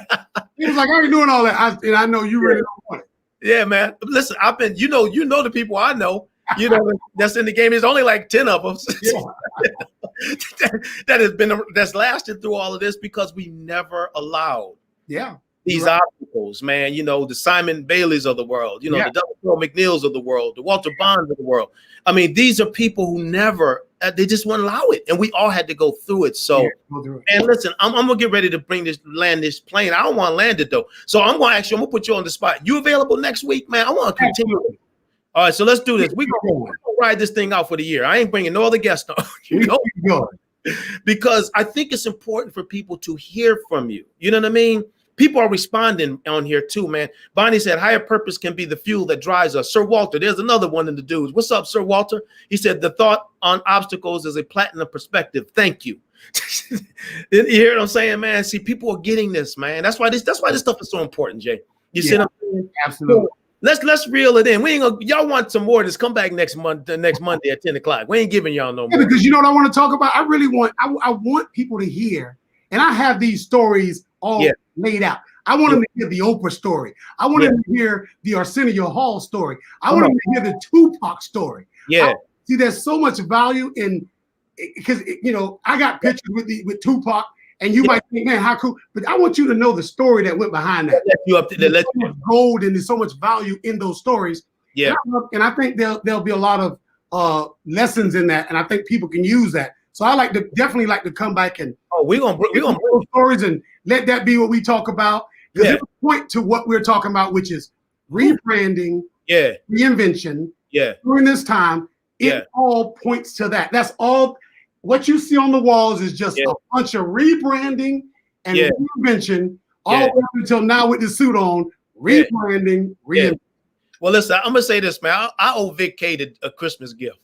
He was like, I ain't doing all that. I know you really don't want it. Yeah, man. Listen, I've been, you know the people I know, that's in the game. There's only like 10 of us that's lasted through all of this because we never allowed these obstacles, man. The Simon Baileys of the world, the Dr. McNeils of the world, the Walter Bonds of the world. I mean, these are people who never, they just wouldn't allow it. And we all had to go through it. So, and listen, I'm going to get ready to land this plane. I don't want to land it though. So I'm going to put you on the spot. You available next week, man? I want to continue. All right, so let's do this. We're going to ride this thing out for the year. I ain't bringing no other guests on. Because I think it's important for people to hear from you. You know what I mean? People are responding on here too, man. Bonnie said, higher purpose can be the fuel that drives us. Sir Walter, there's another one in the dudes. What's up, Sir Walter? He said, the thought on obstacles is a platinum perspective. Thank you. You hear what I'm saying, man? See, people are getting this, man. That's why this stuff is so important, Jay. You see what I'm saying? Absolutely. Let's reel it in. We ain't gonna, y'all want some more? Just come back next Monday at 10 o'clock. We ain't giving y'all no more. Because you know what I want to talk about? I really want, I want people to hear, and I have these stories all laid out. I want them to hear the Oprah story. I want them to hear the Arsenio Hall story. I want them to hear the Tupac story. See, there's so much value in, because I got pictures with Tupac, and you might think, man, how cool. But I want you to know the story that went behind that. There's so much gold and there's so much value in those stories. Yeah. And I think there'll be a lot of lessons in that, and I think people can use that. So I definitely like to come back and we're gonna those stories and let that be what we talk about. Because it will point to what we're talking about, which is rebranding, reinvention. During this time, it all points to that. That's all. What you see on the walls is just a bunch of rebranding and reinvention, all the way up until now with the suit on. Rebranding, reinvention. Well, listen, I'm gonna say this, man. I owe Vic K a Christmas gift.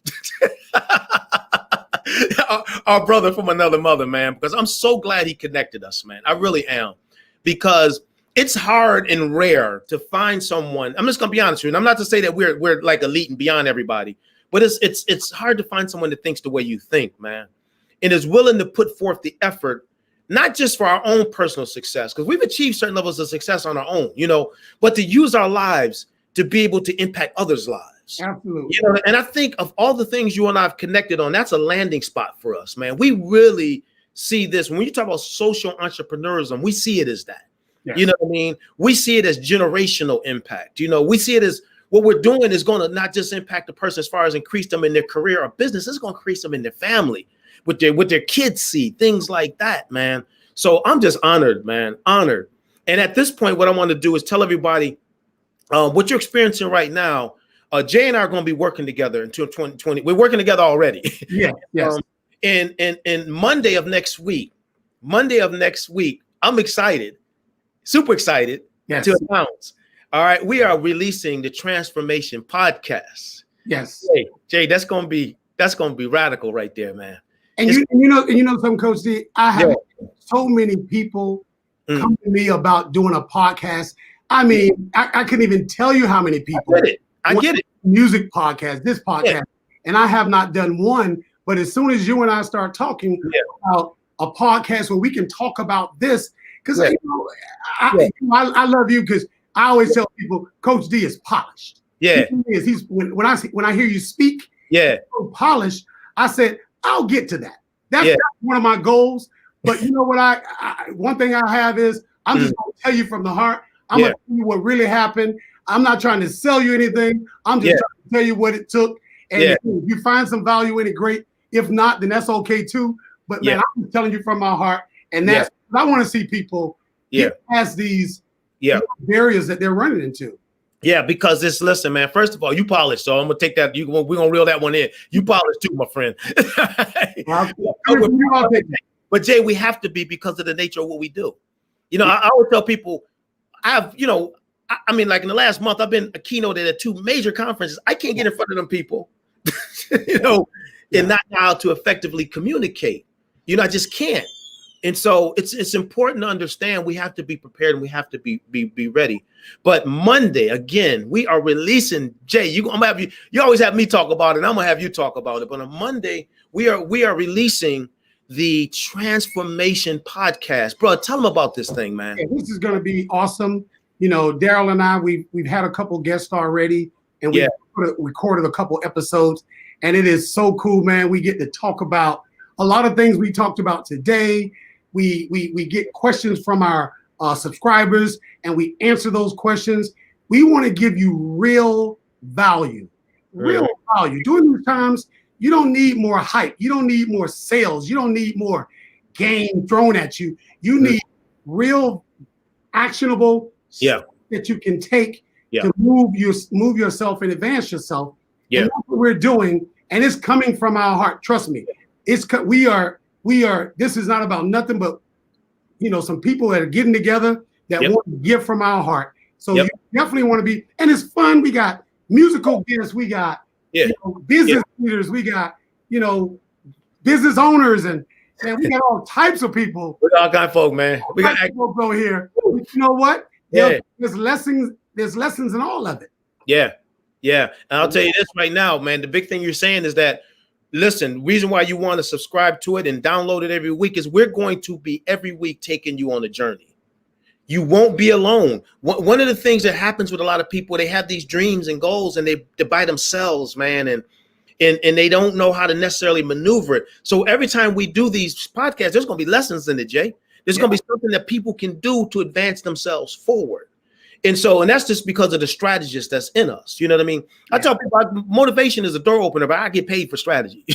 Our brother from another mother, man, because I'm so glad he connected us, man. I really am, because it's hard and rare to find someone. I'm just gonna be honest with you. And I'm not to say that we're like elite and beyond everybody, but it's hard to find someone that thinks the way you think, man, and is willing to put forth the effort, not just for our own personal success, because we've achieved certain levels of success on our own, but to use our lives to be able to impact others' lives. Absolutely. And I think of all the things you and I have connected on, that's a landing spot for us, man. We really see this when you talk about social entrepreneurism. We see it as that. You know what I mean? We see it as generational impact. We see it as what we're doing is going to not just impact the person as far as increase them in their career or business. It's going to increase them in their family, with their kids see, things like that, man. So I'm just honored, man, honored. And at this point, what I want to do is tell everybody what you're experiencing right now. Jay and I are going to be working together until 2020. We're working together already. And Monday of next week, I'm excited, super excited to announce. All right, we are releasing the Transformation Podcast. Jay, that's gonna be radical right there, man. And you know something, Coach D, I have so many people come to me about doing a podcast. I mean, I couldn't even tell you how many people. I get it. Music podcast, this podcast, and I have not done one. But as soon as you and I start talking about a podcast where we can talk about this, because I love you, because I always tell people Coach D is polished. He's when I hear you speak, so polished. I said I'll get to that. That's one of my goals. But you know what? One thing I have is I'm just going to tell you from the heart. I'm going to tell you what really happened. I'm not trying to sell you anything. I'm just trying to tell you what it took. And if you find some value in it, great. If not, then that's okay too. But man, I'm just telling you from my heart. And that's I want to see people get past these barriers that they're running into. Yeah, because listen, man, first of all, you polished. So I'm going to take that. We're going to reel that one in. You polished too, my friend. But Jay, we have to be, because of the nature of what we do. I always tell people, I mean, like in the last month, I've been a keynote at 2 major conferences. I can't get in front of them people, and not know how to effectively communicate. I just can't. And so it's important to understand we have to be prepared and we have to be ready. But Monday, again, we are releasing, Jay, you always have me talk about it, and I'm gonna have you talk about it. But on Monday, we are releasing the Transformation Podcast. Bro, tell them about this thing, man. This is gonna be awesome. you know, Daryl and I, we've had a couple guests already, and we recorded a couple episodes, and it is so cool, man. We get to talk about a lot of things we talked about today. We get questions from our subscribers, and we answer those questions. We want to give you real value. Real value. During these times, you don't need more hype. You don't need more sales. You don't need more game thrown at you. You need real actionable stuff that you can take to move yourself and advance yourself. And that's what we're doing, and it's coming from our heart. Trust me. We are. This is not about nothing but, you know, some people that are getting together that want to give from our heart. So you definitely want to be, and it's fun. We got musical guests, we got you know, business leaders, we got, you know, business owners, and we got all types of people. We got all kind of folk, man. We got folks over here. But you know what? There's lessons in all of it. Yeah. And I'll tell you this right now, man. The big thing you're saying is that, listen, reason why you want to subscribe to it and download it every week is we're going to be every week taking you on a journey. You won't be alone. One of the things that happens with a lot of people, they have these dreams and goals, and they're by themselves, man, and they don't know how to necessarily maneuver it. So every time we do these podcasts, there's going to be lessons in it, Jay. There's going to be something that people can do to advance themselves forward. And that's just because of the strategist that's in us. You know what I mean? I tell people motivation is a door opener, but I get paid for strategy.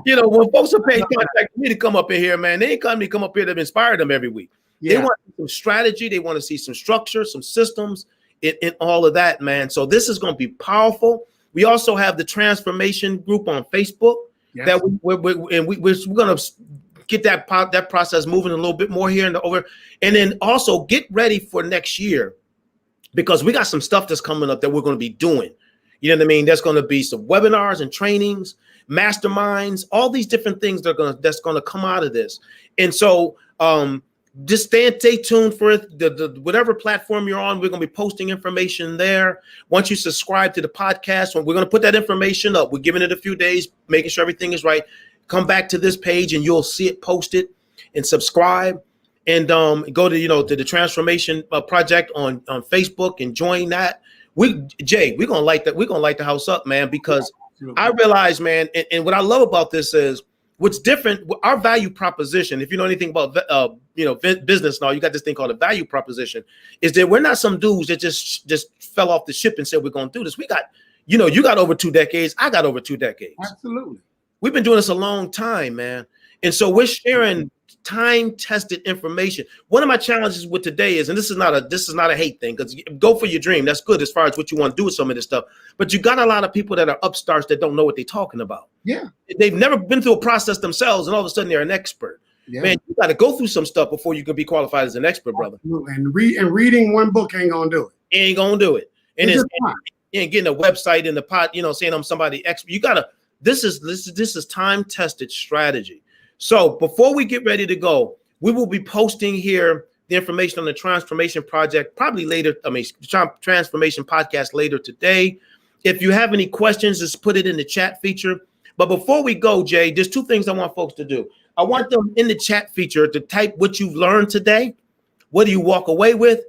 You know, when folks are paid contact me to come up in here, man, they ain't come up here to inspire them every week. They want some strategy. They want to see some structure, some systems in all of that, man. So this is going to be powerful. We also have the transformation group on Facebook that we're going to get that process moving a little bit more here and over. And then also get ready for next year, because we got some stuff that's coming up that we're going to be doing. You know what I mean? There's going to be some webinars and trainings, masterminds, all these different things that's going to come out of this. And so just stay tuned for it. The whatever platform you're on, we're going to be posting information there. Once you subscribe to the podcast, we're going to put that information up. We're giving it a few days, making sure everything is right. Come back to this page and you'll see it posted, and subscribe, and go to, you know, to the Transformation Project on Facebook and join that. Jay, we're going to light that. We're going to light the house up, man, because I realize, man, and what I love about this is what's different. Our value proposition, if you know anything about business and all, you got this thing called a value proposition, is that we're not some dudes that just fell off the ship and said we're going to do this. We got, you know, you got over 2 decades. I got over 2 decades. Absolutely. We've been doing this a long time, man. And so we're sharing time-tested information. One of my challenges with today is, and this is not a hate thing, because go for your dream. That's good as far as what you want to do with some of this stuff. But you got a lot of people that are upstarts that don't know what they're talking about. Yeah. They've never been through a process themselves, and all of a sudden they're an expert. Yeah. Man, you got to go through some stuff before you can be qualified as an expert, brother. And reading one book ain't gonna do it. Ain't gonna do it. And getting a website in the pot, you know, saying I'm somebody expert. You gotta. This is time-tested strategy. So before we get ready to go, we will be posting here the information on the Transformation Project probably later. Transformation Podcast later today. If you have any questions, just put it in the chat feature. But before we go, Jay, there's 2 things I want folks to do. I want them in the chat feature to type what you've learned today. What do you walk away with?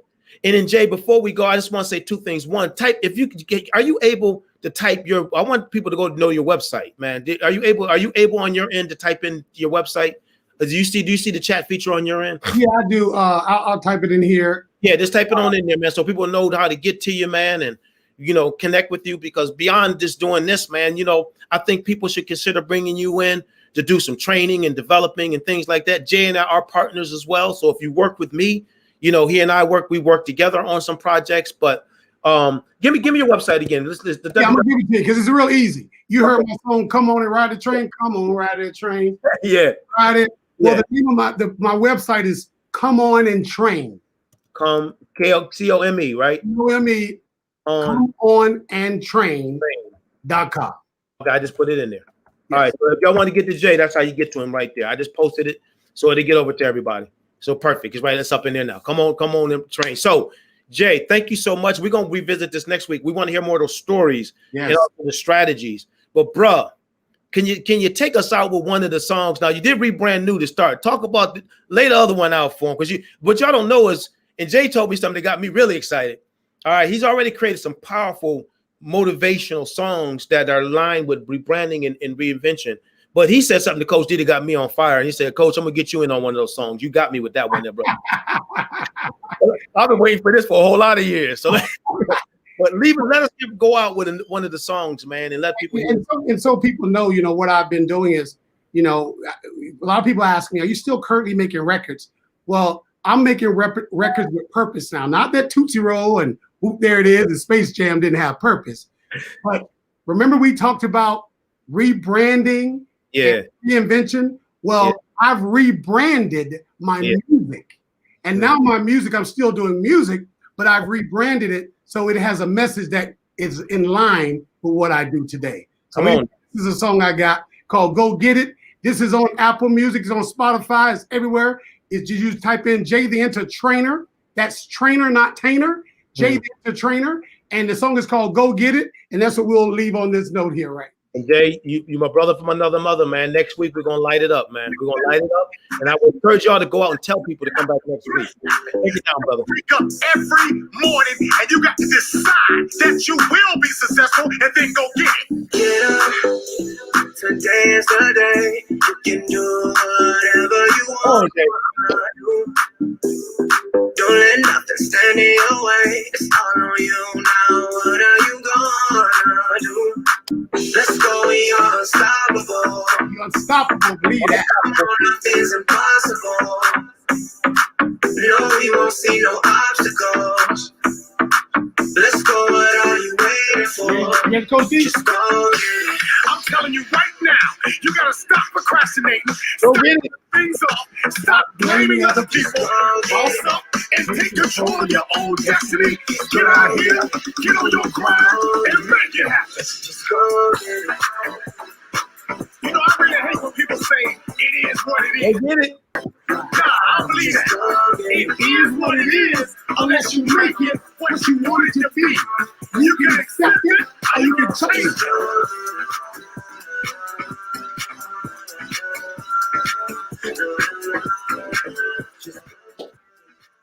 And then, Jay, before we go, I just want to say 2 things. One, type, if you are you able to type I want people to go know your website, man. Are you able on your end to type in your website? Do you see the chat feature on your end? Yeah, I do. I'll type it in here. Yeah, just type it on in there, man, so people know how to get to you, man, and, you know, connect with you, because beyond just doing this, man, you know, I think people should consider bringing you in to do some training and developing and things like that. Jay and I are partners as well. So if you work with me, you know, he and I we work together on some projects, but give me your website again. I'm gonna give it to you because it's real easy. You heard my song, "Come On and Ride the Train." Come on, ride that train. Yeah, ride it. Well, the name of my website is Come On and Train. COME, right? COME. Come On and Train.com. Okay, I just put it in there. All right. So if y'all want to get to Jay, that's how you get to him right there. I just posted it so it'll get over to everybody. So perfect. It's right. That's up in there now. Come on and train. So Jay, thank you so much. We're going to revisit this next week. We want to hear more of those stories and also the strategies. But bruh, can you take us out with one of the songs? Now, you did Rebrand New to start. Talk about, lay the other one out for him. Because what y'all don't know is And Jay told me something that got me really excited. All right, he's already created some powerful motivational songs that are aligned with rebranding and reinvention. But he said something to Coach D that got me on fire. And he said, Coach, I'm gonna get you in on one of those songs. You got me with that one there, bro. I've been waiting for this for a whole lot of years. So but let us go out with one of the songs, man, and let people and so people know, what I've been doing is, a lot of people ask me, are you still currently making records? Well, I'm making records with purpose now. Not that Tootsie Roll and Whoot There It Is and Space Jam didn't have purpose. But remember we talked about rebranding, reinvention? Well, I've rebranded my music. And now my music, I'm still doing music, but I've rebranded it so it has a message that is in line with what I do today. So this is a song I got called Go Get It. This is on Apple Music, it's on Spotify, it's everywhere. It's you type in Jay the Entertainer. That's trainer, not tainer. Jay the Entertainer. And the song is called Go Get It. And that's what we'll leave on this note here, right? And Jay, you my brother from another mother, man. Next week, we're going to light it up, man. We're going to light it up. And I will encourage y'all to go out and tell people to come back next week. Take it down, brother. Wake up every morning and you got to decide that you will be successful and then go get it. Get up. Today is the day. You can do whatever you want. Don't let nothing stand in your way. It's all on you now. What are you gonna do? Let's go, we are unstoppable. You're unstoppable, believe that. Nothing's impossible. No, we won't see no obstacles. Let's go, what are you waiting for? Just go get it. I'm telling you right now, you gotta stop procrastinating. Go get it. Things off. Stop blaming other people. Boss up and take control of your own destiny. Get out here, get on your grind, and make it happen. Just go get it. I really hate when people say it is what it is. Go get it. Nah, I don't believe that. It is what it is, unless you make it what you want it to be. You can accept it, or you can change it.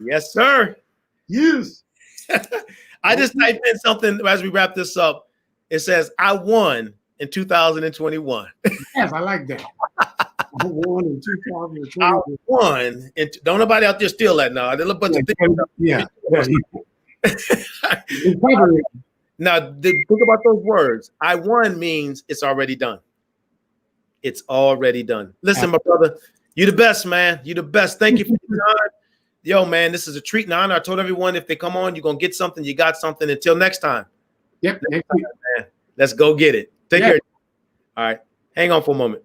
Yes, sir. Yes. I just typed in something as we wrap this up. It says, I won in 2021. Yes, I like that. I won in 2021. I won. Don't nobody out there steal that now. There's a bunch of things. Yeah. Now, think about those words. I won means it's already done. It's already done. Listen, my brother, you the best, man. You the best. Thank you for your time. Yo, man, this is a treat and honor. I told everyone if they come on, you're going to get something. You got something. Until next time. Yep. Man. Let's go get it. Take care. All right. Hang on for a moment.